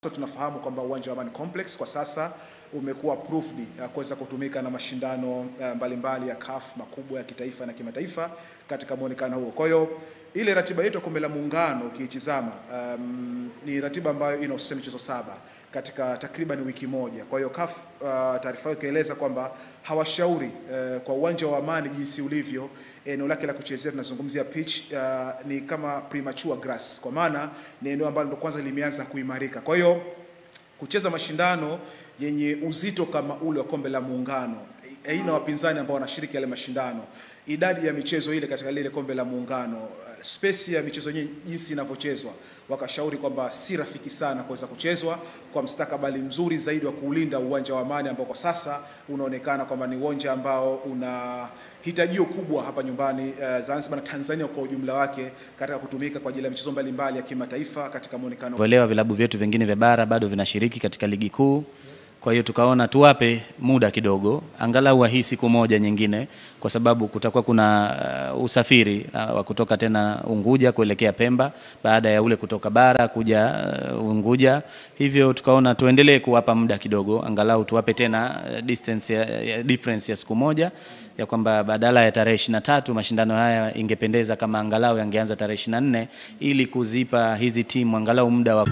So tunafahamu kwamba uwanja wa Amani Complex kwa sasa umekuwa approved kuweza kutumika na mashindano mbalimbali ya CAF makubwa ya kitaifa na kimataifa katika muonekano huo. Kwa hiyo ile ratiba yetu ya Kombe la Muungano ukiitizama ni ratiba ambayo inahusisha michezo 7 katika takriban wiki moja. Kwa hiyo CAF taarifa yake inaeleza kwamba hawashauri kwa uwanja wa Amani jinsi ulivyo, eneo lake la kuchezea tunazungumzia pitch ni kama premature grass, kwa maana ni eneo ambalo ndo kwanza limeanza kuimarika. Kwa hiyo kucheza mashindano yenye uzito kama ule wa Kombe la Muungano, aina wapinzani ambao wanashiriki yale mashindano, idadi ya michezo ile katika lile Kombe la Muungano, space ya michezo yenyewe jinsi inavyochezwa, wakashauri kwamba si rafiki sana kuweza kuchezwa kwa mstakabali mzuri zaidi wa kuulinda uwanja wa Amani ambao kwa sasa unaonekana kwamba ni uwanja ambao una hitajio kubwa hapa nyumbani Zanzibar na Tanzania kwa ujumla wake katika kutumika kwa ajili ya michezo mbalimbali ya kimataifa katika muonekano. Kuelewa vilabu vyetu vingine vya bara bado vinashiriki katika ligi kuu. Kwa hiyo tukaona tuwape muda kidogo, angalau hii siku moja nyingine, kwa sababu kutakuwa kuna usafiri wa kutoka tena Unguja kuelekea Pemba baada ya ule kutoka bara kuja Unguja. Hivyo tukaona tuendelee kuwapa muda kidogo, angalau tuwape tena difference ya siku moja, ya kwamba badala ya tarehe 23 mashindano haya ingependeza kama angalau yangeanza tarehe 24 ili kuzipa hizi timu angalau muda wa